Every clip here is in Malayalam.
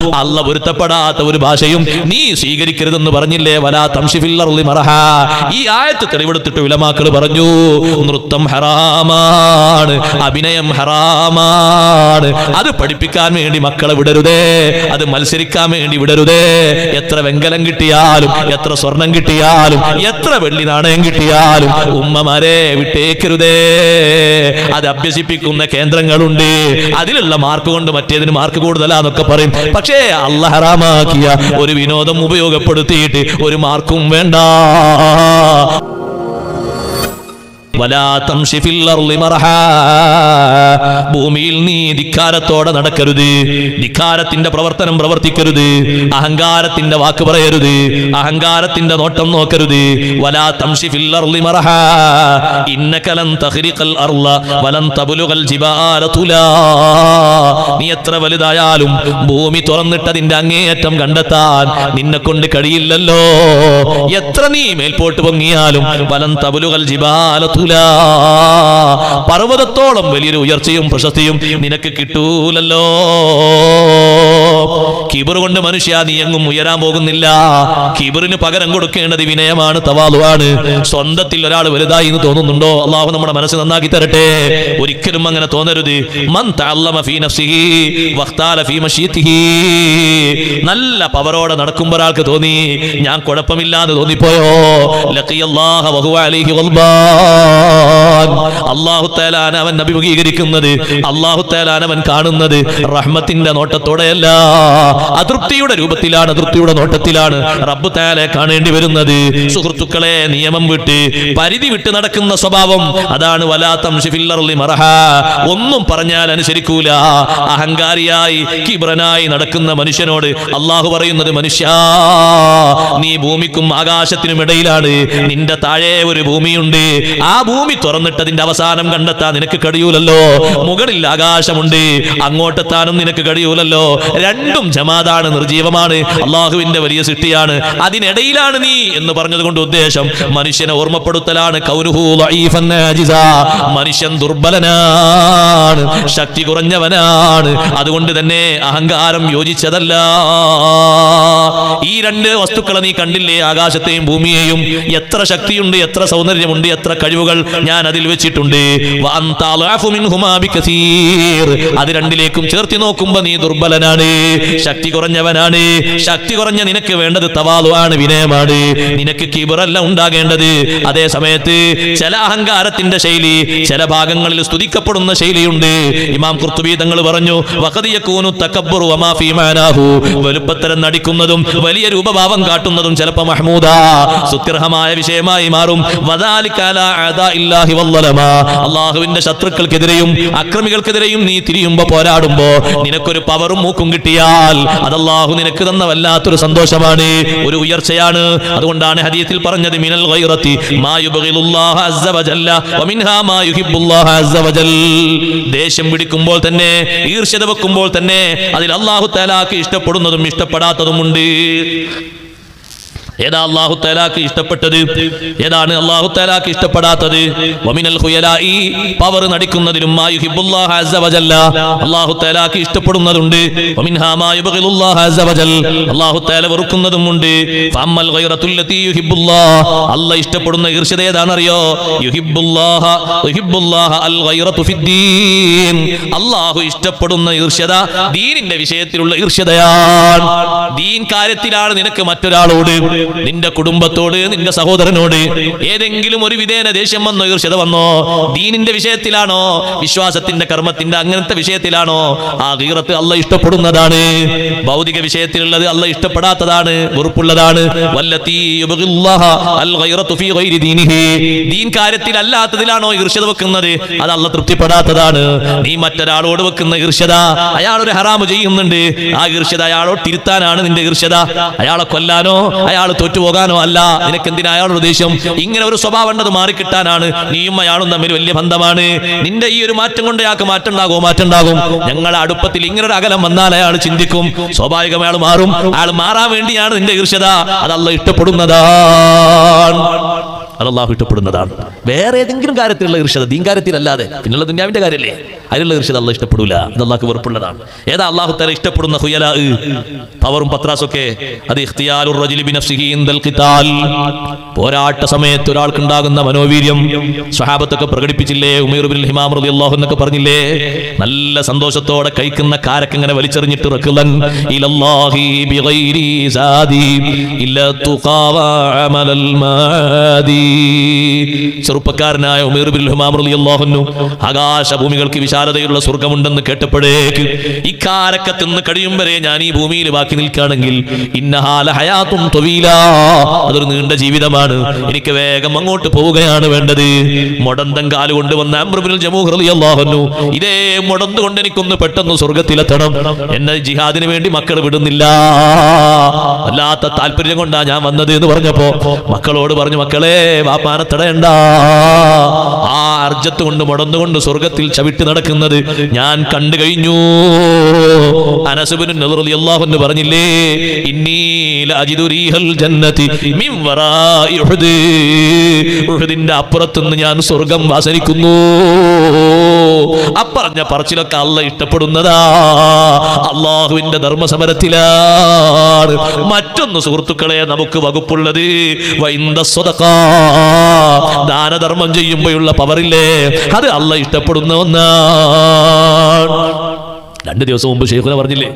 അല്ല പൊരുത്തപ്പെടാത്ത ഒരു ഭാഷയും നീ സ്വീകരിക്കരുതെന്ന് പറഞ്ഞില്ലേ? വലാ തംശി ഫിൽ അർളി മറഹ. ഈ ആയത്ത് തെളിവെടുത്തിട്ട് ഉലമാക്കൾ പറഞ്ഞു, നൃത്തം ഹറാമാണ്, അഭിനയം ഹറാമാണ്. അത് പഠിപ്പിക്കാൻ വേണ്ടി മക്കളെ വിടരുതേ, അത് മത്സരിക്കാൻ വേണ്ടി വിടരുതേ. എത്ര വെങ്കലം കിട്ടിയാലും, എത്ര സ്വർണം കിട്ടിയാലും, എത്ര വെള്ളി നാണയം കിട്ടിയാലും ഉമ്മമാരെ വിട്ടേക്കരുതേ. അത് അഭ്യസിപ്പിക്കുന്ന കേന്ദ്രങ്ങളുണ്ട്, അതിലുള്ള മാർക്ക് കൊണ്ട് മറ്റേതിന് മാർക്ക് കൂടുതലാന്നൊക്കെ പറയും. പക്ഷേ അല്ലാഹു ഹറാമാക്കിയ ഒരു വിനോദം ഉപയോഗപ്പെടുത്തിയിട്ട് ഒരു മാർക്കും വേണ്ട. ഭൂമിയിൽ നീ ധിക്കാരത്തോടെ നടക്കരുത്, ധിക്കാരത്തിന്റെ പ്രവർത്തനം പ്രവർത്തിക്കരുത്, അഹങ്കാരത്തിന്റെ വാക്ക് പറയരുത്, അഹങ്കാരത്തിന്റെ നോട്ടം നോക്കരുത്. വലാ തംശി ഫിൽ അർളി മറഹ ഇന്നക ലൻ തഖ്രിഖൽ അർള വലൻ തബ്ലുഗൽ ജിബാല തുലാ. നീ എത്ര വലുതായാലും ഭൂമി തുറന്നിട്ടതിന്റെ അങ്ങേയറ്റം കണ്ടെത്താൻ നിന്നെ കൊണ്ട് കഴിയില്ലല്ലോ. എത്ര നീ മേൽപോട്ട് പൊങ്ങിയാലും വലൻ തബ്ലുഗൽ ജിബാല തുലാ, പർവ്വതത്തോളം വലിയൊരു ഉയർച്ചയും പ്രശസ്തിയും നിനക്ക് കിട്ടൂലല്ലോ. കിബർ കൊണ്ട് മനുഷ്യ നീ എങ്ങും ഉയരാൻ പോകുന്നില്ല. കിബറിന് പകരം കൊടുക്കേണ്ടത് വിനയമാണ്, തവാളുവാണ്. സ്വന്തത്തിൽ ഒരാൾ വലുതായി എന്ന് തോന്നുന്നുണ്ടോ? അള്ളാഹു നമ്മുടെ മനസ്സ് നന്നാക്കി തരട്ടെ. ഒരിക്കലും അങ്ങനെ തോന്നരുത്. മൻ തഅല്ലമ ഫീ നഫ്സിഹി വഖ്താല ഫീ മശീതിഹി. നല്ല പവറോടെ നടക്കുമ്പോൾ ഒരാൾക്ക് തോന്നി ഞാൻ കുഴപ്പമില്ലാന്ന് തോന്നിപ്പോയോ, ലഖിയല്ലാഹ വഹുവ അലൈഹി ഗൾബാൻ. അല്ലാഹു തആല അവൻ അഭിമുഖീകരിക്കുന്നത്, അല്ലാഹു തആല അവൻ കാണുന്നത് റഹ്മത്തിന്റെ നോട്ടത്തോടെയല്ല, അതൃപ്തിയുടെ രൂപത്തിലാണ്, അതൃപ്തിയുടെ നോട്ടത്തിലാണ് റബ്ബ് തആല കാണേണ്ടി വരുന്നത്. സുഹൃത്തുക്കളെ, നിയമം വിട്ട് പരിധി വിട്ട് നടക്കുന്ന സ്വഭാവം അതാണ് വലാ തംശി ഫിൽ അർളി മറഹ. ഒന്നും പറഞ്ഞാൽ അനുസരിക്കൂല. അഹങ്കാരിയായി കിബ്രനായി നടക്കുന്ന മനുഷ്യനോട് അല്ലാഹു പറയുന്നത്, മനുഷ്യ നീ ഭൂമിക്കും ആകാശത്തിനും ഇടയിലാണ്, നിന്റെ താഴെ ഒരു ഭൂമിയുണ്ട്. ആ ഭൂമി തുറന്നിട്ടതിന്റെ അവസാനം കണ്ടെത്താൻ നിനക്ക് കഴിയൂലല്ലോ. മുകളിൽ ആകാശമുണ്ട്, അങ്ങോട്ടെത്താനും നിനക്ക് കഴിയൂലല്ലോ. രണ്ടും ജമാദാണ്, നിർജീവമാണ്, അള്ളാഹുവിന്റെ വലിയ സൃഷ്ടിയാണ്. അതിനിടയിലാണ് നീ എന്ന് പറഞ്ഞതുകൊണ്ട് ഉദ്ദേശം മനുഷ്യനെ ഓർമ്മപ്പെടുത്തലാണ്. കൗനുഹു ദഈഫൻ ആജിസാ, മനുഷ്യൻ ദുർബലനാണ്, ശക്തി കുറഞ്ഞവനാണ്. അതുകൊണ്ട് തന്നെ അഹങ്കാരം യോജിച്ചതല്ല. ഈ രണ്ട് വസ്തുക്കളെ നീ കണ്ടില്ലേ, ആകാശത്തെയും ഭൂമിയെയും? എത്ര ശക്തിയുണ്ട്, എത്ര സൗന്ദര്യമുണ്ട്, എത്ര കഴിവുകൾ ഞാൻ അതിൽ വെച്ചിട്ടുണ്ട്. അത് രണ്ടിലേക്കും ചേർത്തി നോക്കുമ്പോ നീ ദുർബലനാണ്, ശക്തി കുറഞ്ഞവനാണ്. ശക്തി കുറഞ്ഞ നിനക്ക് വേണ്ടത് തവാളുവാണ്, വിനയമാണ്. നിനക്ക് കിബറല്ല ഉണ്ടാകേണ്ടത്. അതേ സമയത്ത് ചില അഹങ്കാരത്തിന്റെ ശൈലി, ചില ഭാഗങ്ങളിൽ സ്തുതിക്കപ്പെടുന്ന ശൈലിയുണ്ട്. ഇമാം ഖുർത്തുബി തങ്ങൾ പറഞ്ഞു, വഖദ് യകൂനു തകബ്ബുറു വമാ ഫീ മാനാഹു, വലുപ്പത്തരം നടിക്കുന്നതും വലിയ രൂപഭാവം കാട്ടുന്നതും ചിലപ്പോൾ മഹ്മൂദ, സുത്യർഹമായ വിഷയമായി മാറും. വദാലിക അലാ അദാഇല്ലാഹി വല്ലലമ, അല്ലാഹുവിന്റെ ശത്രുക്കൾക്കെതിരെയും അക്രമികൾക്കെതിരെയും നീ തിരിയുമ്പോ, പോരാടുമ്പോ നിനക്കൊരു പവറും മൂക്കും കിട്ടിയാൽ അത് അല്ലാഹു നിനക്ക് തന്ന വല്ലാത്തൊരു സന്തോഷമാണ്, ഒരു ഉയർച്ചയാണ്. അതുകൊണ്ടാണ് ഹദീസിൽ പറഞ്ഞത്, മിനൽ ഗൈറതി മാ യുബ്ഗിലുല്ലാഹ അസ്സ വജല്ല വമിൻഹാ മാ യുഹിബ്ബുല്ലാഹ അസ്സ വജൽ. ദേഷ്യം പിടിക്കുമ്പോൾ തന്നെ, ഈർഷ്യത വെക്കുമ്പോൾ തന്നെ അതിൽ അല്ലാഹു തആലാക്ക് ഇഷ്ടപ്പെടുന്നതും ഇഷ്ടപ്പെടാത്തതുമുണ്ട്. ഏതാ അല്ലാഹു തആലാക്ക് ഇഷ്ടപ്പെട്ടത്, ഏതാണ് അല്ലാഹു തആലാക്ക് ഇഷ്ടപ്പെടാത്തത്? വമിനൽ ഖുയലാഇ, പവർ നടിക്കുന്നതിലും മാ യുഹിബ്ബുല്ലാഹ അസ്സ വജല്ല, അല്ലാഹു തആലാക്ക് ഇഷ്ടപ്പെടുന്നതുണ്ട്. വമിൻഹാ മാ യുബ്ഗിലുല്ലാഹ അസ്സ വജൽ, അല്ലാഹു തആല വെറുക്കുന്നതുമുണ്ട്. ഫഅമ്മൽ ഗൈറത്തുല്ലതി യുഹിബ്ബുല്ലാഹ, അല്ലാഹു ഇഷ്ടപ്പെടുന്ന ഈർഷ്യത ഏതാണെന്നറിയോ? യുഹിബ്ബുല്ലാഹ അൽ ഗൈറതു ഫിദ്ദീൻ, അല്ലാഹു ഇഷ്ടപ്പെടുന്ന ഈർഷ്യത ദീനിന്റെ വിഷയത്തിലുള്ള ഈർഷ്യതയാണ്. ദീൻ കാര്യത്തിലാണ് നിനക്ക് മറ്റൊരാളോട്, നിന്റെ കുടുംബത്തോട്, നിന്റെ സഹോദരനോട് ഏതെങ്കിലും ഒരു വിധേന ദേഷ്യം വന്നോ, ഈർഷ്യത വന്നോ? ദീനിന്റെ വിഷയത്തിലാണോ, വിശ്വാസത്തിന്റെ കർമ്മത്തിന്റെ അങ്ങനത്തെ വിഷയത്തിലാണോ? ആ ഗീറത്ത് അല്ലാഹു ഇഷ്ടപ്പെടുന്നതാണ്. ഭൗതിക വിഷയത്തിലുള്ളത് അല്ലാഹു ഇഷ്ടപ്പെടാത്തതാണ്, വെറുപ്പുള്ളതാണ്. വല്ലതീ യുബ്ഗിലുല്ലാഹ അൽ ഗൈറതു ഫീ ഗൈരി ദീനിഹി, ദീൻ കാര്യത്തിൽ അല്ലാത്തതിലാണോ ഈർഷ്യത വെക്കുന്നത്? അത് അല്ലാഹു തൃപ്തിപ്പെടാത്തതാണ്. നീ മറ്റൊരാളോട് വെക്കുന്ന ഈർഷ്യത, അയാൾ ഒരു ഹറാമ് ചെയ്യുന്നുണ്ട്, ആ ഈർഷ്യത അയാളോട് തിരുത്താനാണ് നിന്റെ ഈർഷ്യത. അയാളെ കൊല്ലാനോ അയാൾ തോറ്റുപോകാനോ അല്ല. നിനക്ക് എന്തിനാ അയാളൊരു ദേഷ്യം? ഇങ്ങനെ ഒരു സ്വഭാവം ഉണ്ടത് മാറിക്കിട്ടാനാണ്. നീയും അയാളും തമ്മിൽ വലിയ ബന്ധമാണ്. നിന്റെ ഈ ഒരു മാറ്റം കൊണ്ട് അയാൾക്ക് മാറ്റം ഉണ്ടാകും. ഞങ്ങളുടെ അടുപ്പത്തിൽ ഇങ്ങനെ ഒരു അകലം വന്നാൽ അയാൾ ചിന്തിക്കും, സ്വാഭാവികം അയാൾ മാറും. അയാൾ മാറാൻ വേണ്ടിയാണ് നിന്റെ ഈർഷ്യത. അത് അല്ലാഹു ഇഷ്ടപ്പെടുന്നതാണ്. അത് അള്ളാഹു ഇഷ്ടപ്പെടുന്നതാണ്. വേറെ ഏതെങ്കിലും കാര്യത്തിലുള്ള ഇർഷദ, ദീൻ കാര്യത്തിലല്ലാതെ പിന്നുള്ള ദുനിയാവിന്റെ കാര്യമല്ലേ, അതിലുള്ള ഇർഷദ അള്ളാഹ് ഇഷ്ടപ്പെടൂല. ഇത് അള്ളാഹ്ക്ക് വെറുപ്പുള്ളതാണ്. ഏതാ അള്ളാഹു തആല ഇഷ്ടപ്പെടുന്ന ഖുയലാ, പവറും പത്രാസൊക്കെ? അത് ഇഖ്തിയാലുർ റജുലി ബിനഫ്സിഹി ഇൻദൽ ഖിതാൽ, പോരാട്ട സമയത്ത് ഒരാൾക്കുണ്ടാകുന്ന മനോവീര്യം സ്വഹാബത്തൊക്കെ പ്രകടിപ്പിച്ചില്ലേ? ഉമൈർ ഇബ്നുൽ ഹിമാം റളിയല്ലാഹു അൻഹു പറഞ്ഞില്ലേ, നല്ല സന്തോഷത്തോടെ കഴിക്കുന്ന കാരക്ക് ഇങ്ങനെ വലിച്ചെറിഞ്ഞിട്ട് റഖ്ലൻ ഇലല്ലാഹി ബിഗൈരി സാദി ഇല്ലാ തുഖാവ അമലൽ മാദി. ചെറുപ്പക്കാരനായ ഉമൈർ ഇബ്നുൽ ഹിമാം റളിയല്ലാഹു അൻഹു ആകാശഭൂമികൾക്ക് വിശാലതയുള്ള സ്വർഗ്ഗമുണ്ടെന്ന് കേട്ടപ്പോഴേക്ക് ഇക്കാരക്കത്ത് നിന്ന് കഴിയും വരെ ഞാൻ ഈ ഭൂമിയിൽ ബാക്കി നിൽക്കുകയാണെങ്കിൽ ഇന്നഹാ ലഹയാത്തുൻ തവീല, അതൊരു നീണ്ട ജീവിതമാണ്, എനിക്ക് വേഗം അങ്ങോട്ട് പോവുകയാണ് വേണ്ടത്. മൊടന്തം കാല് കൊണ്ടുവന്ന അംർ ഇബ്നുൽ ജമൂഹ് റളിയല്ലാഹു അൻഹു, ഇതേ മൊടന്ത് കൊണ്ട് എനിക്കൊന്ന് പെട്ടെന്ന് സ്വർഗ്ഗത്തിലെത്തണം, എന്നെ ജിഹാദിന് വേണ്ടി മക്കൾ വിടുന്നില്ല, വല്ലാത്ത താല്പര്യം കൊണ്ടാ ഞാൻ വന്നത് എന്ന് പറഞ്ഞപ്പോ മക്കളോട് പറഞ്ഞു, മക്കളെ വാപ്പാനെ തടയണ്ട, ആ അർജത്ത് കൊണ്ട് മൊടന്നുകൊണ്ട് സ്വർഗ്ഗത്തിൽ ചവിട്ടി നടക്കുന്നത് ഞാൻ കണ്ടു കഴിഞ്ഞു. അനസ് ഇബ്നു നദർ റളിയല്ലാഹു അൻഹു പറഞ്ഞില്ലേ, ഇന്നി ലഅജിദു റീഹൽ ജന്നതി മിൻ വറാഇ ഉഹദ്, ഉഹദിന്റെ അപ്പുറത്തുനിന്ന് ഞാൻ സ്വർഗ്ഗം വാസനിക്കുന്നു. അപ്പറഞ്ഞ പറച്ചിലൊക്കെ അള്ളാഹ് ഇഷ്ടപ്പെടുന്നതാ, അള്ളാഹുവിന്റെ ധർമ്മസമരത്തിലാണ്. മറ്റൊന്ന് സുഹൃത്തുക്കളെ നമുക്ക് വകുപ്പുള്ളത് വഇൻദ സ്വദഖാ, ദാനധർമ്മം ചെയ്യുമ്പോഴുള്ള പവറില്ലേ, അത് അള്ളാഹ് ഇഷ്ടപ്പെടുന്ന ഒന്നാണ്. 2 ദിവസം മുമ്പ് ഷെയ്ഖുന പറഞ്ഞില്ലേ,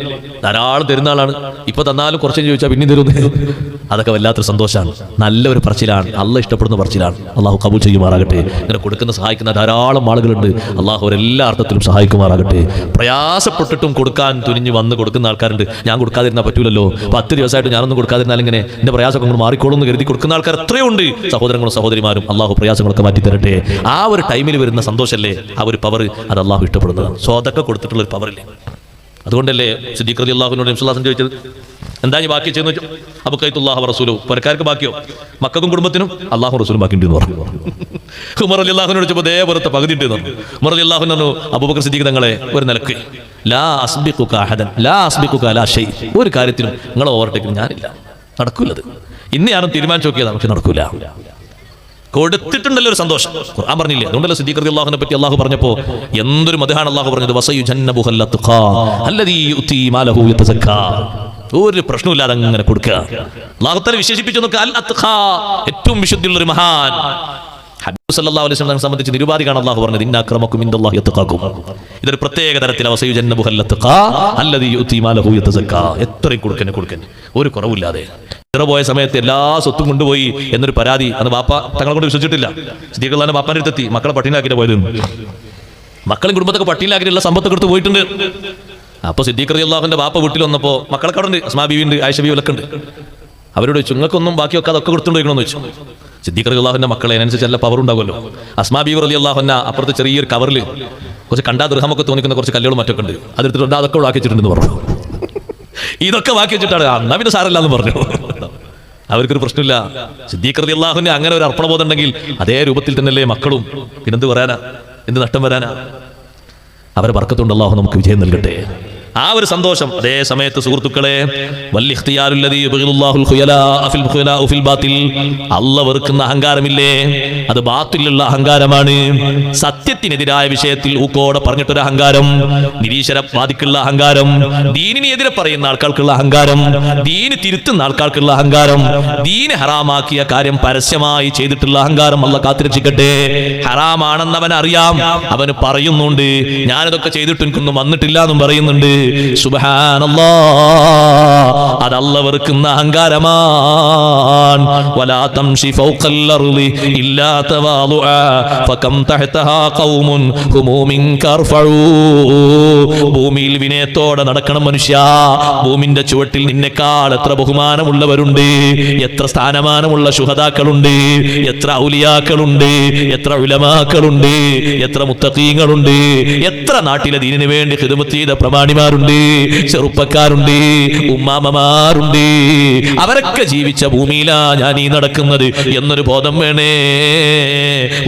ധാരാളം തരുന്ന ആളാണ്, ഇപ്പൊ തന്നാലും കുറച്ച് ചോദിച്ചാൽ പിന്നെയും തരുന്നേ. അതൊക്കെ വല്ലാത്തൊരു സന്തോഷമാണ്, നല്ലൊരു പറച്ചിലാണ്, അള്ളാഹ് ഇഷ്ടപ്പെടുന്ന പറച്ചിലാണ്. അള്ളാഹു കബൂൽ ചെയ്യുമാറാകട്ടെ. ഇങ്ങനെ കൊടുക്കുന്ന സഹായിക്കുന്ന ധാരാളം ആളുകളുണ്ട്, അള്ളാഹു അവരെല്ലാ അർത്ഥത്തിലും സഹായിക്കുമാറാകട്ടെ. പ്രയാസപ്പെട്ടിട്ടും കൊടുക്കാൻ തുനിഞ്ഞ് വന്ന് കൊടുക്കുന്ന ആൾക്കാരുണ്ട്. ഞാൻ കൊടുക്കാതിരുന്നാൽ പറ്റൂലല്ലോ, 10 ദിവസമായിട്ട് ഞാനൊന്നും കൊടുക്കാതിരുന്നാൽ ഇങ്ങനെ എൻ്റെ പ്രയാസമൊക്കെ കൊണ്ട് മാറിക്കോളും എന്ന് കരുതി കൊടുക്കുന്ന ആൾക്കാർ എത്രയുണ്ട്. സഹോദരങ്ങളും സഹോദരിമാരും, അള്ളാഹു പ്രയാസങ്ങളൊക്കെ മാറ്റി തരട്ടെ. ആ ഒരു ടൈമിൽ വരുന്ന സന്തോഷമല്ലേ, ആ ഒരു പവർ, അത് അള്ളാഹു ഇഷ്ടപ്പെടുന്നതാണ്. സ്വതക്ക കൊടുത്തിട്ടുള്ള ഒരു പവറില്ലേ. അതുകൊണ്ടല്ലേ സിദ്ദീഖ് റളിയല്ലാഹുവിനോട് നബി സല്ലല്ലാഹു അലൈഹി വസല്ലം ചോദിച്ചത്, എന്താ ഈ ബാക്കി ചെയ്യുന്ന വെച്ചാൽ, അബഖൈതുല്ലാഹ വറസൂലു, പരക്കാർക്ക് ബാക്കിയോ? മക്കൾക്കും കുടുംബത്തിനും അള്ളാഹു റസൂലും ബാക്കിയുണ്ട് എന്ന് പറഞ്ഞു. ഉമർ റളിയല്ലാഹുവിനോട് ചോദിച്ചപ്പോൾ അതേപോലത്തെ പകുതി ഉണ്ട് എന്ന് പറഞ്ഞു. ഉമർ റളിയല്ലാഹു അൻഹു അബൂബക്കർ സിദ്ദീഖ് തങ്ങളെ ഒരു നിലക്ക്, ലാ അസ്ബിഖുക അഹദൻ ലാ അസ്ബിഖുക അലാ ഷൈ, ഒരു കാര്യത്തിലും നിങ്ങൾ ഓവർടേക്കിന് ഞാനില്ല, നടക്കൂലത്. ഇന്ന് ഞാനും തീരുമാനിച്ചു നോക്കിയതാണ്, പക്ഷെ നടക്കൂല. കൊടുത്തിട്ടുണ്ടല്ലോ ഒരു സന്തോഷം. ഖുർആൻ പറഞ്ഞില്ലേ, അതുകൊണ്ടല്ലോ സിദ്ദീഖ് റളിയല്ലാഹുവിനെ പറ്റി അള്ളാഹു പറഞ്ഞപ്പോ എന്തൊരു മദ്ഹാണ് അള്ളാഹു പറഞ്ഞത്, വസയുജന്നബുഹൽ അത്ഖാ അല്ലദീ യുതി മാലഹു യതസക്കാ. ഒരു പ്രശ്നമില്ലാതെ അങ്ങനെ കൊടുക്കുക. അല്ലാഹു തആല വിശേഷിപ്പിച്ചു നോക്കുക, അൽ അത്ഖാ, ഏറ്റവും വിശുദ്ധിയുള്ള ഒരു മഹാൻ. ഹബീബ് സല്ലല്ലാഹു അലൈഹി വസല്ലം സംബന്ധിച്ച് നിരുപാധികാണ് അള്ളാഹു പറഞ്ഞത്, ഇന്ന അക്രമക്കും ഇൻദല്ലാഹി അത്ഖാക്കും. ഇതൊരു പ്രത്യേക തരത്തിൽ വസയുജന്നബുഹൽ അത്ഖാ അല്ലദീ യുതി മാലഹു യതസക്കാ. എത്രയും കൊടുക്കന്നെ ഒരു കുറവില്ലാതെ. പോയ സമയത്ത് എല്ലാ സ്വത്തും കൊണ്ടുപോയി എന്നൊരു പരാതി അന്ന് വാപ്പ തങ്ങളെ കൊണ്ട് വിശ്വസിച്ചിട്ടില്ല. സിദ്ദീഖ് അള്ളാഹിന്റെ വാപ്പാന്റെ അടുത്തെത്തി, മക്കളെ പട്ടിണിയാക്കിയിട്ട് പോയത്, മക്കളും കുടുംബത്തൊക്കെ പട്ടിണിയാക്കിയിട്ടുള്ള സമ്പത്തൊക്കെ എടുത്ത് പോയിട്ടുണ്ട്. അപ്പൊ സിദ്ദീഖ് റളിയല്ലാഹുവിന്റെ വാപ്പ വീട്ടിൽ വന്നപ്പോ മക്കളൊക്കെ അവിടെ ഉണ്ട്, അസ്മാ ബീവി ഉണ്ട്, ആയിഷ ബീവി ഒക്കെ ഉണ്ട്. അവരോട് ചോദിച്ചു, നിങ്ങൾക്കൊന്നും ബാക്കിയൊക്കെ അതൊക്കെ കൊടുത്തുകൊണ്ടിരിക്കണമെന്ന് ചോദിച്ചു. സിദ്ദീഖ് റളിയല്ലാഹുവിന്റെ മക്കളെ അതിനനുസരിച്ച് നല്ല പവർ ഉണ്ടാകുമല്ലോ. അസ്മാ ബീവി റളിയല്ലാഹു അൻഹ അപ്പുറത്ത് ചെറിയൊരു കവറിൽ കുറച്ച് കണ്ടാ ദൃഹമൊക്കെ തോന്നിക്കുന്ന കുറച്ച് കല്ലുകളും മറ്റൊക്കെ ഉണ്ട്, അതെടുത്തിട്ടുണ്ട്, അതൊക്കെ ബാക്കി വെച്ചിട്ടുണ്ടെന്ന് പറഞ്ഞു. ഇതൊക്കെ ബാക്കി വെച്ചിട്ടാണ്, എന്നാ പിന്നെ സാരല്ല എന്ന് പറഞ്ഞു. അവർക്കൊരു പ്രശ്നമില്ല. സിദ്ദീഖ് റളിയല്ലാഹുവിന് അങ്ങനെ ഒരു അർപ്പണബോധം ഉണ്ടെങ്കിൽ അതേ രൂപത്തിൽ തന്നെയല്ലേ മക്കളും. പിന്നെന്ത് പറയാനാ, എന്ത് നഷ്ടം വരാനാ? അവരെ ബർക്കത്തുകൊണ്ട് അല്ലാഹു നമുക്ക് വിജയം നൽകട്ടെ. ആ ഒരു സന്തോഷം. അതേ സമയത്ത് സുഹൃത്തുക്കളെ, അള്ളാഹ് വെറുക്കുന്ന അഹങ്കാരമില്ലേ, അത് ബാത്തിലുള്ള അഹങ്കാരമാണ്. സത്യത്തിനെതിരായ വിഷയത്തിൽ ഊക്കോടെ പറഞ്ഞിട്ടൊരു അഹങ്കാരം, നിരീശ്വരവാദിക്കുള്ള അഹങ്കാരം, ദീനിന് എതിരെ പറയുന്ന ആൾക്കാർക്കുള്ള അഹങ്കാരം, ദീന് തിരുത്തുന്ന ആൾക്കാർക്കുള്ള അഹങ്കാരം, ദീന് ഹറാമാക്കിയ കാര്യം പരസ്യമായി ചെയ്തിട്ടുള്ള അഹങ്കാരം അള്ളാഹ് കാത്തിരക്ഷിക്കട്ടെ. ഹറാമാണെന്ന് അവൻ അറിയാം, അവന് പറയുന്നുണ്ട്, ഞാനിതൊക്കെ ചെയ്തിട്ട് എനിക്കൊന്നും വന്നിട്ടില്ല എന്നും പറയുന്നുണ്ട്. സുബ്ഹാനല്ലാഹ്, അത് അല്ലാഹ് വെറുക്കുന്ന അഹങ്കാരമാണ്. വലാ തംശി ഫൗഖൽ അർളി ഇല്ലാ തവാളുആ ഫകം തഹ്തഹാ ഖൗമുൻ ഹുമൂ മിൻക അർഫഉ. ഭൂമിയിൽ വിനയത്തോടെ നടക്കണം മനുഷ്യ. ഭൂമിന്റെ ചുവട്ടിൽ നിന്നെക്കാൾ എത്ര ബഹുമാനമുള്ളവരുണ്ട്, എത്ര സ്ഥാനമാനമുള്ള ശുഹദാക്കളുണ്ട്, എത്ര ഔലിയാക്കളുണ്ട്, എത്ര ഉലമാക്കളുണ്ട്, എത്ര മുത്തഖീങ്ങളുണ്ട്, എത്ര നാട്ടിലെ ദീനിന് വേണ്ടി ഖിദ്മത്ത് ചെയ്ത പ്രമാണിമാരുണ്ട്, ചെറുപ്പക്കാരുണ്ട്, ഉമ്മാമമാരുണ്ട്. അവരൊക്കെ ജീവിച്ച ഭൂമിയിലാ ഞാൻ ഈ നടക്കുന്നത് എന്നൊരു ബോധം വേണേ.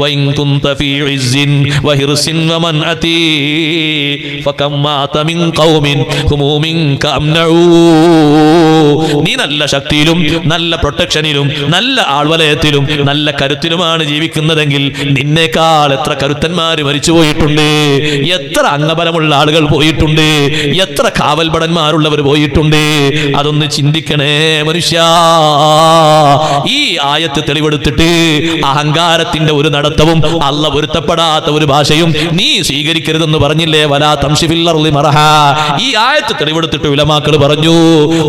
വഇൻ കുന്ത ഫീ ഇസ്സിൻ വഹിർസിൻ വമൻഅതി ഫകം മാത മിൻ ഖൗമിൻ ഹുമൂ മിൻക അംനഉ. നീ നല്ല ശക്തിയിലും നല്ല പ്രൊട്ടക്ഷനിലും നല്ല ആൾവലയത്തിലും നല്ല കരുത്തിലുമാണ് ജീവിക്കുന്നതെങ്കിൽ നിന്നേക്കാൾ എത്ര കരുത്തന്മാര് മരിച്ചു പോയിട്ടുണ്ട്, എത്ര അംഗബലമുള്ള ആളുകൾ പോയിട്ടുണ്ട്, എത്ര കാവൽപടന്മാരുള്ളവർ പോയിട്ടുണ്ട്. അതൊന്ന് ചിന്തിക്കണേ മനുഷ്യ. ഈ ആയത്ത് തെളിവെടുത്തിട്ട് അഹങ്കാരത്തിന്റെ ഒരു നടത്തവും അല്ല പൊരുത്തപ്പെടാത്ത ഒരു ഭാഷയും നീ സ്വീകരിക്കരുതെന്ന് പറഞ്ഞില്ലേ? വലാ തംശി ഫിൽ അർളി മറഹ. ഈ ആയത്ത് തെളിവെടുത്തിട്ട് ഉലമാക്കൾ പറഞ്ഞു,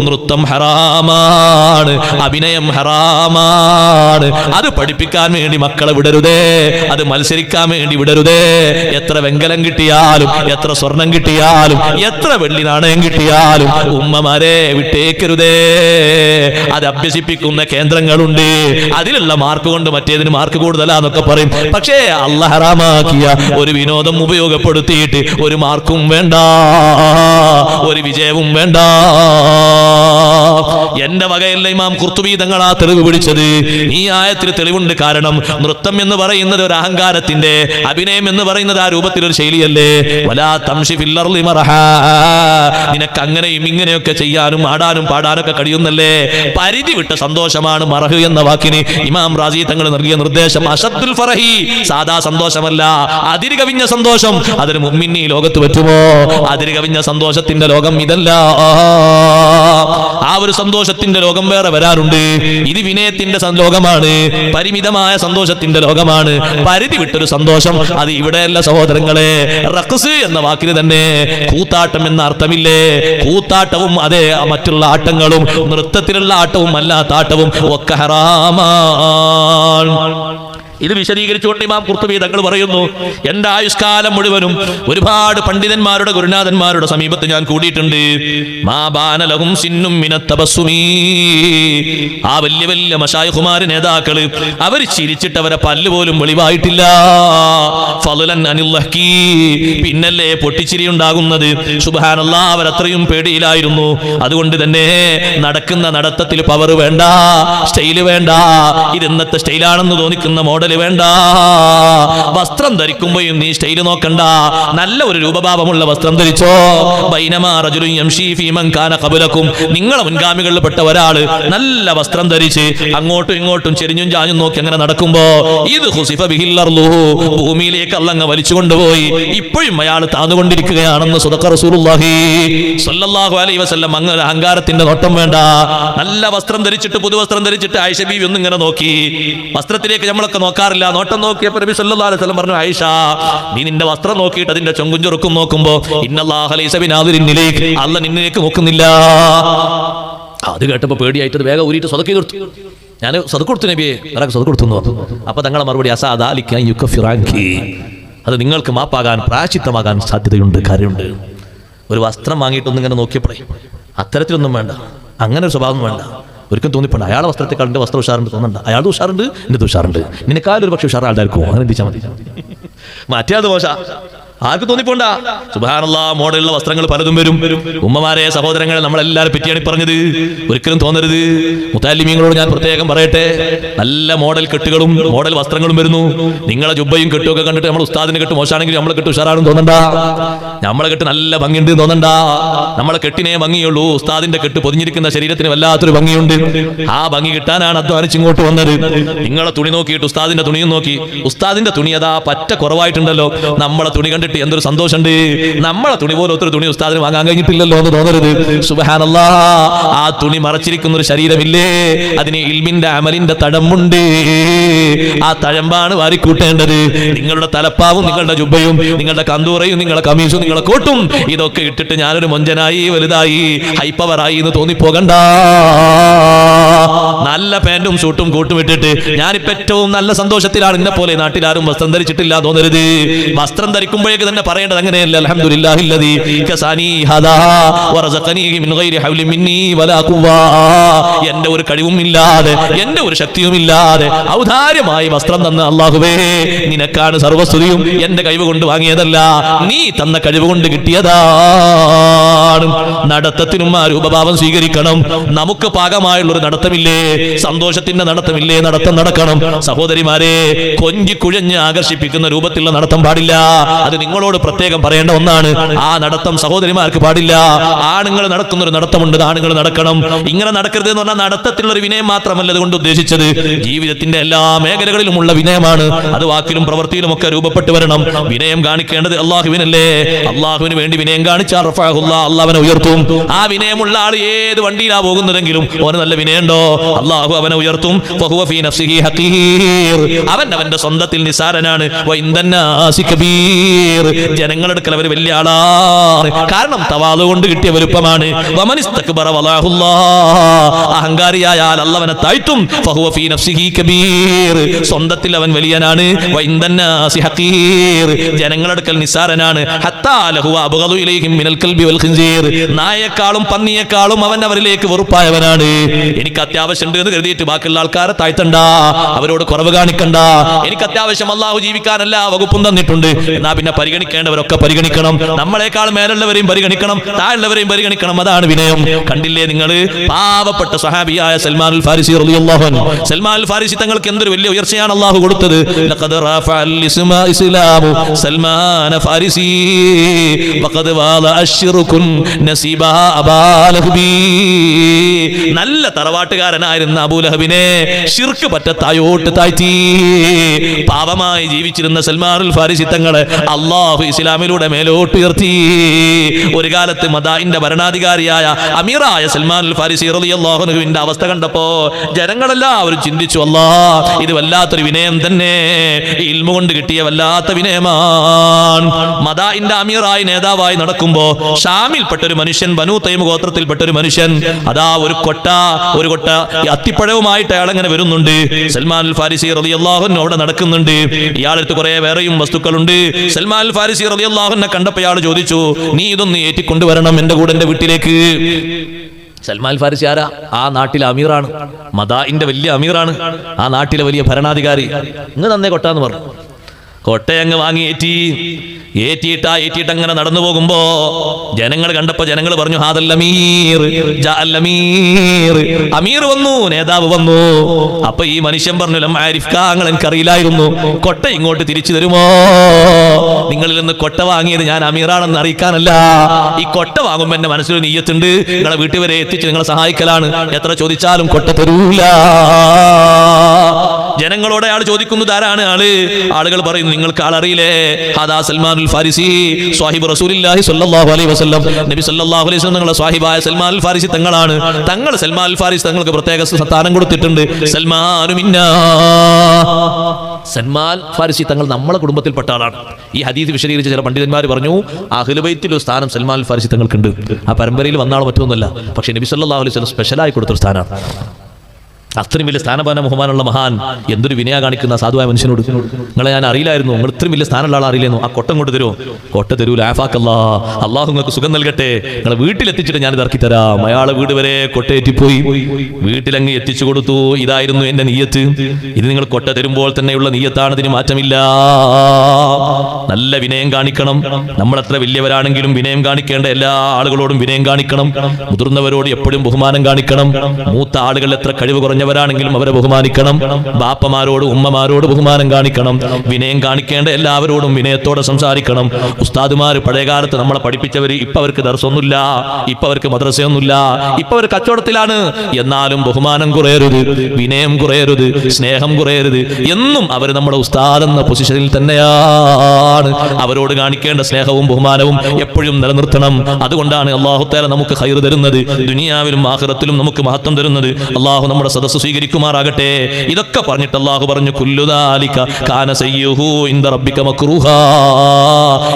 നൃത്തം ഹറാമാണ്, അഭിനയം ഹറാമാണ്. അത് പഠിപ്പിക്കാൻ വേണ്ടി മക്കളെ വിടരുതേ, അത് മത്സരിക്കാൻ വേണ്ടി വിടരുതേ. എത്ര വെങ്കലം കിട്ടിയാലും, എത്ര സ്വർണം കിട്ടിയാലും, എത്ര വെള്ളി നാണയം കിട്ടിയാലും ഉമ്മമാരെ വിട്ടേക്കരുതേ. അത് അഭ്യസിപ്പിക്കുന്ന കേന്ദ്രങ്ങളുണ്ട്, അതിലുള്ള മാർക്ക് കൊണ്ട് മറ്റേതിന് മാർക്ക് കൂടുതലാന്നൊക്കെ പറയും. പക്ഷേ അല്ലാഹ് ഹറാമാക്കിയ ഒരു വിനോദം ഉപയോഗപ്പെടുത്തിയിട്ട് ഒരു മാർക്കും വേണ്ട, ഒരു വിജയവും വേണ്ട. എന്റെ വകയല്ല ഇമാം ഖുർത്തുബി തങ്ങളാ തെളിവ് പിടിച്ചത്. ഈ ആയത്തിൽ തെളിവുണ്ട്. കാരണം നൃത്തം എന്ന് പറയുന്നത് ഒരു അഹങ്കാരത്തിന്റെ, അഭിനയം എന്ന് പറയുന്നത് ആ രൂപത്തിലൊരു ശൈലിയല്ലേ? വലാ തംശി ഫിൽ അർളി മറഹ. നിനക്ക് അങ്ങനെയും ഇങ്ങനെയൊക്കെ ചെയ്യാനും ആടാനും പാടാനൊക്കെ കഴിയുന്നല്ലേ? പരിധി വിട്ട സന്തോഷമാണ് മറഹ് എന്ന വാക്കിന് ഇമാം റാസി തങ്ങൾ നൽകിയ നിർദ്ദേശം. അശദ്ദുൽ ഫറഹി, സാദാ സന്തോഷമല്ല, അതിര് കവിഞ്ഞ സന്തോഷം. അതൊരു മുഅ്മിന് ഈ ലോകത്ത് പറ്റുമോ? അതിര് കവിഞ്ഞ സന്തോഷത്തിന്റെ ലോകം ഇതല്ല. ആ ഒരു സന്തോഷത്തിന്റെ ലോകം വേറെ വരാറുണ്ട്. ഇത് വിനയത്തിന്റെ ലോകമാണ്, പരിമിതമായ സന്തോഷത്തിന്റെ ലോകമാണ്. പരിധി വിട്ടൊരു സന്തോഷം അത് ഇവിടെയല്ല സഹോദരങ്ങളെ. റഖ്സ് എന്ന വാക്കിന് തന്നെ കൂത്താട്ടം എന്ന അർത്ഥമില്ലേ? കൂത്താട്ടവും അതെ മറ്റുള്ള ആട്ടങ്ങളും, നൃത്തത്തിലുള്ള ആട്ടവും അല്ലാത്ത ആട്ടവും ഒക്കെ ഹറാമാണ്. ഇത് വിശദീകരിച്ചുകൊണ്ട് ഇമാം ഖുർത്തുബി തങ്ങൾ പറയുന്നു, എന്റെ ആയുഷ്കാലം മുഴുവനും ഒരുപാട് പണ്ഡിതന്മാരുടെ ഗുരുനാഥന്മാരുടെ സമീപത്ത് ഞാൻ കൂടിയിട്ടുണ്ട്. മാ ബാന ലഹും സിന്നും മിനത് തബസ്സുമി. ആ വലിയ വലിയ മശായിഖുമാർ, നേതാക്കള്, അവർ ചിരിച്ചിട്ട് അവരെ പല്ല് പോലും വെളിവായിട്ടില്ല. ഫളലൻ അനിൽ ലഹ്കി, പിന്നല്ലേ പൊട്ടിച്ചിരി ഉണ്ടാകുന്നത്. സുബ്ഹാനല്ലാഹ്, അവരത്രയും പേടിയിലായിരുന്നു. അതുകൊണ്ട് തന്നെ നടക്കുന്ന നടത്തത്തിൽ പവർ വേണ്ട, സ്റ്റൈല് വേണ്ട. ഇത് ഇന്നത്തെ സ്റ്റൈലാണെന്ന് തോന്നിക്കുന്ന മോഡൽ വേണ്ട. വസ്ത്രം ധരിക്കുമ്പോഴും നീ സ്റ്റൈല് നോക്കണ്ട, നല്ല ഒരു രൂപഭാവമുള്ള വസ്ത്രം ധരിച്ചോ. ബൈനമാ റജുലുൻ യംശി ഫീ മൻ കാന ഖബലകും. നിങ്ങളെ മുൻഗാമികളിൽപ്പെട്ട ഒരാള് നല്ല വസ്ത്രം ധരിച്ച് അങ്ങോട്ടും ഇങ്ങോട്ടും ചെരിഞ്ഞും ചാഞ്ഞും നോക്കി അങ്ങനെ നടക്കുമ്പോ ഇത് ഖുസിഫ ബിഹിൽ അർളു, ഭൂമിയിലേക്ക് അള്ളങ്ങ് വലിച്ചു കൊണ്ടുപോയി ഇപ്പോഴും അയാൾ താന്നുകൊണ്ടിരിക്കുകയാണെന്ന് സദഖ റസൂലുള്ളാഹി സ്വല്ലല്ലാഹു അലൈഹി വസല്ലം. അങ്ങനെ അഹങ്കാരത്തിന്റെ നോട്ടം വേണ്ട. നല്ല വസ്ത്രം ധരിച്ചിട്ട്, പുതുവസ്ത്രം ധരിച്ചിട്ട് ആയിഷ ബീവി ഒന്നും ഇങ്ങനെ നോക്കി. വസ്ത്രത്തിലേക്ക് നമ്മളൊക്കെ നോക്കാറില്ല. നോട്ടം നോക്കിയപ്പോൾ നബി സല്ലല്ലാഹു അലൈഹി വസല്ലം പറഞ്ഞു, ആയിഷ, നീ നിന്റെ വസ്ത്രം നോക്കിയിട്ട് അതിന്റെ ചൊങ്കും ചൊറുക്കും നോക്കുമ്പോ ഇന്നല്ലാഹ ലൈസ ബിനാദിരിൻ ഇലൈക്, അല്ലാഹ് നിന്നിലേക്ക് നോക്കുന്നില്ല. അത് കേട്ടപ്പോ പേടിയായിട്ട് വേഗം ഊരിയിട്ട് സ്വതക്ക കൊടുത്തു. ഞാൻ സ്വതക്ക കൊടുത്തു നബിയെ, ഒരാൾക്ക് സ്വതക്ക കൊടുത്തു. അപ്പൊ തങ്ങളെ മറുപടി, അത് നിങ്ങൾക്ക് മാപ്പാകാൻ, പ്രായശ്ചിത്തമാകാൻ സാധ്യതയുണ്ട്, കാര്യമുണ്ട്. ഒരു വസ്ത്രം വാങ്ങിയിട്ടൊന്നും ഇങ്ങനെ നോക്കിയപ്പോഴേ അത്തരത്തിലൊന്നും വേണ്ട, അങ്ങനെ ഒരു സ്വഭാവം വേണ്ട. ഒരിക്കലും തോന്നിപ്പോണ്ട അയാളെ വസ്ത്രത്തെക്കാൾ എൻ്റെ വസ്ത്രം ഉഷാറുണ്ട് തോന്നണ്ട. അയാളുടെ ഉഷാറുണ്ട്, എൻ്റെ ഉഷാറുണ്ട്. നിനക്കാലൊരു പക്ഷേ ഉഷാർ ആൾക്കാർക്കും അങ്ങനെ എന്തിച്ചാൽ മതി. മറ്റേ അത് മോശ, ആർക്ക് തോന്നിപ്പോണ്ട. സുബ്ഹാനല്ലാഹ്, മോഡലുള്ള വസ്ത്രങ്ങൾ പലതും വരും. ഉമ്മമാരെ, സഹോദരങ്ങളെ, നമ്മളെല്ലാവരും പറ്റിയാണ് പറഞ്ഞത്. ഒരിക്കലും തോന്നരുത്. മുത്തഅല്ലിമീങ്ങളോട് ഞാൻ പ്രത്യേകം പറയട്ടെ, നല്ല മോഡൽ കെട്ടുകളും മോഡൽ വസ്ത്രങ്ങളും വരുന്നു. നിങ്ങളെ ജുബ്ബയും കെട്ടുമൊക്കെ കണ്ടിട്ട് നമ്മൾ ഉസ്താദിനെ കെട്ട് മോശമാണെങ്കിൽ നമ്മളെ കെട്ട് ഉഷാറാണെന്ന് തോന്നണ്ട. നമ്മളെ കെട്ട് നല്ല ഭംഗിയുണ്ട് തോന്നണ്ട. നമ്മളെ കെട്ടിനെ ഭംഗിയുള്ളൂ, ഉസ്താദിന്റെ കെട്ട് പൊതിഞ്ഞിരിക്കുന്ന ശരീരത്തിന് വല്ലാത്തൊരു ഭംഗിയുണ്ട്. ആ ഭംഗി കിട്ടാനാണ് അധ്വാനിച്ച് ഇങ്ങോട്ട് വന്നത്. നിങ്ങളെ തുണി നോക്കിയിട്ട് ഉസ്താദിന്റെ തുണിയും നോക്കി, ഉസ്താദിന്റെ തുണി അതാ പറ്റ കുറവായിട്ടുണ്ടല്ലോ, നമ്മളെ തുണി കണ്ടിട്ട് എന്തൊരു സന്തോഷമുണ്ട്. നമ്മളെ തുണി പോലെ ഒത്തിരി തുണി ഉസ്താദിന് വാങ്ങാൻ കഴിഞ്ഞിട്ടില്ലല്ലോ എന്ന് തോന്നരുത്. സുബ്ഹാനല്ലാഹ്, ആ തുണി മറച്ചിരിക്കുന്ന ഒരു ശരീരമില്ലേ, അതിന് ഇൽമിന്റെ അമലിന്റെ തഴമ്പുണ്ട്. ആ തഴമ്പാണ് വാരിക്കൂട്ടേണ്ടത്. നിങ്ങളുടെ തലപ്പാവും നിങ്ങളുടെ ജുബ്ബയും നിങ്ങളുടെ കന്തൂറയും നിങ്ങളുടെ കമീസും നിങ്ങളുടെ കോട്ടും ഇതൊക്കെ ഇട്ടിട്ട് ഞാനൊരു മൊഞ്ചനായി വലുതായി ഹൈപ്പവറായി എന്ന് തോന്നിപ്പോകണ്ട. നല്ല പാന്റും ഷൂട്ടും കൂട്ടും ഇട്ടിട്ട് ഞാനിപ്പോ ഏറ്റവും നല്ല സന്തോഷത്തിലാണ്, എന്നെ പോലെ നാട്ടിലാരും വസ്ത്രം ധരിച്ചിട്ടില്ല തോന്നരുത്. വസ്ത്രം ധരിക്കുമ്പോഴേക്ക് തന്നെ പറയേണ്ടത് അങ്ങനെയല്ല, അൽഹംദുലില്ലാഹില്ലദീ കസാനി ഹദാ വറസഖനി മിൻ ഗൈരി ഹൗലി മിന്നി വലാ ഖുവ്വാ. എന്റെ ഒരു കഴിവും ഇല്ലാതെ, എന്റെ ഒരു ശക്തിയും ഇല്ലാതെ ഔദാര്യമായി വസ്ത്രം തന്ന അല്ലാഹുവേ, നിനക്കാണ് സർവസ്തുതിയും. എന്റെ കഴിവ് കൊണ്ട് വാങ്ങിയതല്ല, നീ തന്ന കഴിവ് കൊണ്ട് കിട്ടിയതാണ്. നടത്തത്തിനും ആ രൂപഭാവം സ്വീകരിക്കണം. നമുക്ക് പാകമായുള്ളൊരു നടത്തമില്ലേ, സന്തോഷത്തിന്റെ നടത്തമില്ലേ, നടത്തം നടക്കണം. സഹോദരിമാരെ, കൊഞ്ചി കുഴഞ്ഞ് ആകർഷിപ്പിക്കുന്ന രൂപത്തിലുള്ള നടത്തം പാടില്ല. അത് നിങ്ങളോട് പ്രത്യേകം പറയേണ്ട ഒന്നാണ്. ആ നടത്തം സഹോദരിമാർക്ക് പാടില്ല. ആണുങ്ങൾ നടക്കുന്നൊരു നടത്തമുണ്ട്, ആണുങ്ങൾ നടക്കണം. ഇങ്ങനെ നടക്കരുത് എന്ന് പറഞ്ഞാൽ നടത്തത്തിലുള്ള ഒരു വിനയം മാത്രമല്ല അതുകൊണ്ട് ഉദ്ദേശിച്ചത്, ജീവിതത്തിന്റെ എല്ലാ മേഖലകളിലുമുള്ള വിനയമാണ്. അത് വാക്കിലും പ്രവൃത്തിയിലും ഒക്കെ രൂപപ്പെട്ടു വരണം. വിനയം കാണിക്കേണ്ടത് അള്ളാഹുവിനല്ലേ. അള്ളാഹുവിന് വേണ്ടി വിനയം കാണിച്ചാൽ റഫഅഹുല്ലാഹ്, അള്ളാഹ് അവനെ ഉയർത്തും. ആ വിനയമുള്ള ആൾ ഏത് വണ്ടിയിലാ പോകുന്നതെങ്കിലും അവന് നല്ല വിനയുണ്ടോ, അള്ളാഹു അവനെ ഉയർത്തും. ഫഹുവ ഫീ നഫ്സിഹി ഹഖീർ, അവൻ അവന്റെ സ്വന്തത്തിൽ നിസാരനാണ്. വഇൻദന്നാസി കബീർ, ജനങ്ങളുടെ അടുക്കൽ അവർ വലിയ ആളാണ്. കാരണം തവാളു കൊണ്ട് കിട്ടിയ വലുപ്പമാണ്. വമനിസ്തക്ബറ വലഅഹുല്ലാഹ്, അഹങ്കാരിയായാൽ അല്ലാഹ് അവനെ താഴ്ത്തും. ഫഹുവ ഫീ നഫ്സിഹി കബീർ, സ്വന്തത്തിൽ അവൻ വലിയനാണ്. വഇൻദന്നാസി ഹഖീർ, ജനങ്ങളുടെ അടുക്കൽ നിസാരനാണ്. ഹത്താ ലഹു അബ്ഗദു ഇലൈഹിം മിനൽ കൽബി വൽ ഖിൻസീർ, നായക്കാളും പന്നിയേക്കാളും അവൻ അവരിലേക്ക് വെറുപ്പായവനാണ്. എനിക്ക് അത്യാവശ്യം ഉണ്ട് എന്ന് കരുതിയിട്ട് ബാക്കിയുള്ള ആൾക്കാരെ താഴ്ത്തണ്ട, അവരോട് കുറവ് കാണിക്കണ്ട. എനിക്ക് അത്യാവശ്യം അള്ളാഹു ജീവിക്കാനല്ല വകുപ്പും തന്നിട്ടുണ്ട്, എന്നാ പിന്നെ പരിഗണിക്കേണ്ടവരൊക്കെ പരിഗണിക്കണം. നമ്മളെക്കാൾ മേലുള്ളവരെയും പരിഗണിക്കണം, താഴെയുള്ളവരെയും പരിഗണിക്കണം. അതാണ് വിനയം. കണ്ടില്ലേ നിങ്ങൾ, പാവപ്പെട്ട സഹാബിയായ സൽമാനുൽ ഫാരിസി റളിയല്ലാഹു അൻഹു, സൽമാനുൽ ഫാരിസി തങ്ങൾക്ക് എന്തൊരു വലിയ ഉയർച്ചയാണ് അള്ളാഹു കൊടുത്തത്. ലഖദ് റഫഅൽ ഇസ്ലാമു സൽമാന ഫാരിസി വഖദ് വാല അശ്റുകുൻ നസീബാ അബാ ലഹബി. നല്ല തറവാട്ടുകാരനായിരുന്ന അബൂലഹബിനെ ശിർക്ക് പറ്റ തായോട്ട് താഴ്ത്തി. പാവമായി ജീവിച്ചിരുന്ന സൽമാനുൽ ഫാരിസി തങ്ങളെ അള്ളാഹു ഇസ്ലാമിലൂടെ മേലോട്ട് ഉയർത്തി. ഒരു കാലത്ത് മദാഇന്റെ ഭരണാധികാരിയായ അമീറായ സൽമാനുൽ ഫാരിസി റളിയല്ലാഹു അൻഹുവിന്റെ അവസ്ഥ കണ്ടപ്പോ ജനങ്ങളെല്ലാവരും ചിന്തിച്ചു, അല്ലാഹ് ഇത് വല്ലാത്തൊരു വിനയം തന്നെ, ഇൽമു കൊണ്ട് കിട്ടിയ വല്ലാത്ത വിനയമാണ്. മദാഇന്റെ അമീറായി നേതാവായി നടക്കുമ്പോ ഷാമിൽപ്പെട്ട ഒരു മനുഷ്യൻ, ബനൂ തൈം ഗോത്രത്തിൽപ്പെട്ട ഒരു മനുഷ്യൻ, അതാ ഒരു കൊട്ട അത്തിപ്പഴവുമായിട്ട് അയാൾ അങ്ങനെ വരുന്നുണ്ട്. സൽമാനുൽ ഫാരിസി റളിയല്ലാഹു അൻഹു അവിടെ നടക്കുന്നുണ്ട്. ഇയാളടുത്ത് കുറെ വേറെയും വസ്തുക്കളുണ്ട്. സൽമാനുൽ ഫാരിസി റളിയല്ലാഹു അൻഹു കണ്ടപ്പോൾ ഇയാൾ ചോദിച്ചു, നീ ഇതൊന്ന് ഏറ്റിക്കൊണ്ടുവരണം എന്റെ കൂടെ എന്റെ വീട്ടിലേക്ക്. സൽമാൻ ഫാരിസി ആരാ? ആ നാട്ടിലെ അമീറാണ്, മദാഇന്റെ വലിയ അമീറാണ്, ആ നാട്ടിലെ വലിയ ഭരണാധികാരി. ഇങ്ങ് തന്നെ കൊട്ടാന്ന് പറഞ്ഞു. കൊട്ടയങ്ങ് വാങ്ങി ഏറ്റിയിട്ട് അങ്ങനെ നടന്നു പോകുമ്പോ ജനങ്ങൾ കണ്ടപ്പോ ജനങ്ങൾ പറഞ്ഞു, ഹാദൽ അമീർ ജാഅൽ അമീർ, അമീർ വന്നു, നേതാവ് വന്നു. അപ്പൊ ഈ മനുഷ്യൻ പറഞ്ഞു, ലം ആരിഫ്ക, എനിക്കറിയില്ലായിരുന്നു, കൊട്ട ഇങ്ങോട്ട് തിരിച്ചു തരുമോ? നിങ്ങളിൽ നിന്ന് കൊട്ട വാങ്ങിയത് ഞാൻ അമീറാണെന്ന് അറിയിക്കാനല്ല, ഈ കൊട്ട വാങ്ങുമ്പോ എന്റെ മനസ്സിലൊരു നീയത്തുണ്ട്, നിങ്ങളെ വീട്ടിൽ വരെ എത്തിച്ച് നിങ്ങളെ സഹായിക്കലാണ്, എത്ര ചോദിച്ചാലും കൊട്ട തരൂല. ജനങ്ങളോട് അയാൾ ചോദിക്കുന്നത് ആരാണ് ആള്? ആളുകൾ പറയുന്നു, നിങ്ങൾക്ക് ആളറിയില്ലേ, ഹാദാ സൽമാനുൽ ഫാരിസി സ്വാഹിബ് റസൂലുള്ളാഹി സ്വല്ലല്ലാഹു അലൈഹി വസല്ലം, നബി സ്വല്ലല്ലാഹു അലൈഹി വസല്ലം തങ്ങളുടെ സ്വാഹിബായ സൽമാനുൽ ഫാരിസി തങ്ങളാണ്. തങ്ങൾ സൽമാനുൽ ഫാരിസി തങ്ങൾക്ക് പ്രത്യേക സ്ഥാനം കൊടുത്തിട്ടുണ്ട്. സൽമാനു മിന്നാ, സൽമാൻ ഫാരിസി തങ്ങൾ നമ്മളെ കുടുംബത്തിൽപ്പെട്ട ആളാണ്. ഈ ഹദീസ് വിശദീകരിച്ച ചില പണ്ഡിതന്മാർ പറഞ്ഞു, അഹ്ലു ബൈത്തിൽ ഒരു സ്ഥാനം സൽമാനുൽ ഫാരിസി തങ്ങൾക്കുണ്ട്. ആ പരമ്പരയിൽ വന്നാൾ മറ്റൊന്നുമല്ല, പക്ഷേ നബി സ്വല്ലല്ലാഹു അലൈഹി വസല്ലം സ്പെഷ്യലായി കൊടുത്തൊരു സ്ഥാനമാണ്. അത്രയും വലിയ സ്ഥാനമാന ബഹുമാനമുള്ള മഹാൻ എന്തൊരു വിനയ കാണിക്കുന്ന സാധുവായ മനുഷ്യനോട്. നിങ്ങളെ ഞാൻ അറിയില്ലായിരുന്നു, നിങ്ങൾ ഇത്രയും വലിയ സ്ഥാനമുള്ള ആൾ അറിയില്ലായിരുന്നു, ആ കൊട്ടം കൊണ്ട് തരുമോ? കൊട്ട തരൂല, ആഫാക്കല്ലാ, അള്ളാഹു നിങ്ങൾക്ക് സുഖം നൽകട്ടെ, നിങ്ങളെ വീട്ടിലെത്തിച്ചിട്ട് ഞാനിത് ഇറക്കി തരാം. അയാളെ വീട് വരെ കൊട്ടയേറ്റിപ്പോയി, വീട്ടിലങ്ങ് എത്തിച്ചു കൊടുത്തു. ഇതായിരുന്നു എന്റെ നീയത്ത്, ഇത് നിങ്ങൾ കൊട്ട തരുമ്പോൾ തന്നെയുള്ള നീയത്താണ്, ഇതിന് മാറ്റമില്ല. നല്ല വിനയം കാണിക്കണം. നമ്മൾ എത്ര വലിയവരാണെങ്കിലും വിനയം കാണിക്കേണ്ട എല്ലാ ആളുകളോടും വിനയം കാണിക്കണം. മുതിർന്നവരോട് എപ്പോഴും ബഹുമാനം കാണിക്കണം. മൂത്ത ആളുകൾ എത്ര കഴിവ് കുറഞ്ഞവരാണെങ്കിലും അവരെ ബഹുമാനിക്കണം. ബാപ്പമാരോട് ഉമ്മമാരോട് ബഹുമാനം കാണിക്കണം. വിനയം കാണിക്കേണ്ട എല്ലാവരോടും വിനയത്തോടെ സംസാരിക്കണം. ഉസ്താദുമാര് പഴയകാലത്ത് നമ്മളെ പഠിപ്പിച്ചവര് ഇപ്പൊ അവർക്ക് ദർസൊന്നുമില്ല, ഇപ്പൊ അവർക്ക് മദ്രസയൊന്നുമില്ല, ഇപ്പൊ അവർ കച്ചവടത്തിലാണ്. എന്നാലും ബഹുമാനം കുറയരുത്, വിനയം കുറയരുത്, സ്നേഹം കുറയരുത്. എന്നും അവർ നമ്മുടെ ഉസ്താദ് എന്ന പൊസിഷനിൽ തന്നെയാണ്. അവരോട് കാണിക്കേണ്ട സ്നേഹവും ബഹുമാനവും എപ്പോഴും നിലനിർത്തണം. അതുകൊണ്ടാണ് അല്ലാഹു തആല നമുക്ക് ഖൈർ തരുന്നത്, ദുനിയാവിലും ആഖിറത്തിലും നമുക്ക് മഹത്വം തരുന്നത്. അല്ലാഹു നമ്മുടെ സദസ്സ് സ്വീകരിക്കുമാറാകട്ടെ. ഇതൊക്കെ പറഞ്ഞിട്ട് അല്ലാഹു പറഞ്ഞു, കുല്ലു ദാലിക കാന സയ്യുഹു ഇൻദ റബ്ബിക മക്റൂഹാ.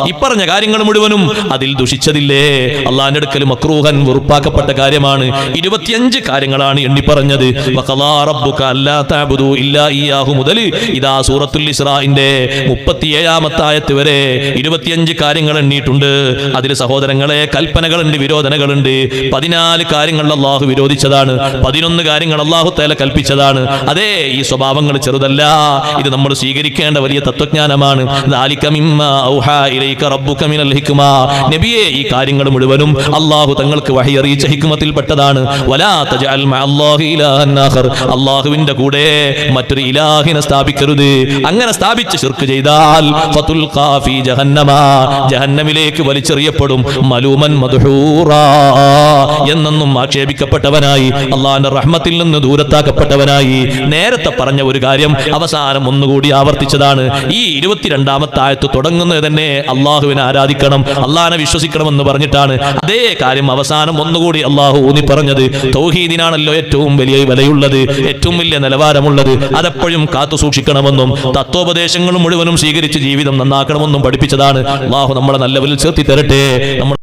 ഈ പറഞ്ഞ കാര്യങ്ങൾ മുഴുവനും അതിൽ ദുഷിച്ചതില്ലേ, അല്ലാഹുവിന്റെ അടുക്കൽ മക്റൂഹൻ, വെറുപ്പാക്കപ്പെട്ട കാര്യമാണ്. 25 കാര്യങ്ങളാണ് എണ്ണി പറഞ്ഞത്. വഖലാ റബ്ബുക അല്ലാ തഅബുദു ഇല്ലാ ഇയ്യാഹു മുതൽ ഇദാ സൂറത്തുൽ ഇസ്രാഇന്റെ 37-ാമത്തെ ആയത്ത് വരെ 25 കാര്യങ്ങൾ എണ്ണിയിട്ടുണ്ട്. അതിൽ സഹോദരങ്ങളെ കൽപ്പനകളുണ്ട്, വിരോധനകളുണ്ട്. 14 കാര്യങ്ങൾ അല്ലാഹു വിരോധിച്ചതാണ്, 11 കാര്യങ്ങൾ അല്ലാഹു തആല കൽപ്പിച്ചതാണ്. അതേ, ഈ സ്വഭാവങ്ങൾ ചെറുതല്ല, ഇത് നമ്മൾ സ്വീകരിക്കേണ്ട വലിയ തത്വജ്ഞാനമാണ്. ദാലിക മിമ്മാ ഔഹാ ഇലൈക റബ്ബുക മിനൽ ഹിക്മ. നബിയേ, ഈ കാര്യങ്ങൾ മുഴുവനും അല്ലാഹു തങ്ങൾക്ക് വഹി അറിയിച്ച ഹിക്മത്തിൽപ്പെട്ടതാണ്. വലാ തജഅൽ മഅല്ലാഹി ഇലാഹൻ ആഖർ. അല്ലാഹുവിന്റെ കൂടെ മറ്റൊരു ഇലാഹിനെ സ്ഥാപിക്കരുത്. അങ്ങനെ സ്ഥാപിച്ച് ശിർക്ക് ചെയ്താൽ ഫതുൽഖാ ഫീ ജഹന്നമ, ജഹന്നമിലേക്ക് വലിച്ചെറിയപ്പെടും. മലൂമൻ മദ്ഹൂറാ, എന്നെന്നും ആക്ഷേപിക്കപ്പെട്ടവനായി, അള്ളാഹുവിന്റെ റഹ്മത്തിൽ നിന്ന് ദൂരത്താക്കപ്പെട്ടവനായി. നേരത്തെ പറഞ്ഞ ഒരു കാര്യം അവസാനം ഒന്നുകൂടി ആവർത്തിച്ചതാണ്. ഈ 22-ാമത്തെ ആയത്ത് തുടങ്ങുന്നത് തന്നെ അള്ളാഹുവിനെ ആരാധിക്കണം, അള്ളാഹിനെ വിശ്വസിക്കണമെന്ന് പറഞ്ഞിട്ടാണ്. അതേ കാര്യം അവസാനം ഒന്നുകൂടി അള്ളാഹു ഊന്നി പറഞ്ഞത് തൗഹീദിനാണല്ലോ ഏറ്റവും വലിയ വിലയുള്ളത്, ഏറ്റവും വലിയ നിലവാരമുള്ളത്. അതെപ്പോഴും കാത്തു സൂക്ഷിക്കണമെന്നും തത്വോപദേശങ്ങളും മുഴുവനും സ്വീകരിച്ച് ജീവിതം നന്നാക്കണമെന്നും പഠിപ്പിച്ചതാണ്. അള്ളാഹു നമ്മളെ നല്ലവരിൽ ചേർത്തി തരട്ടെ. നമ്മൾ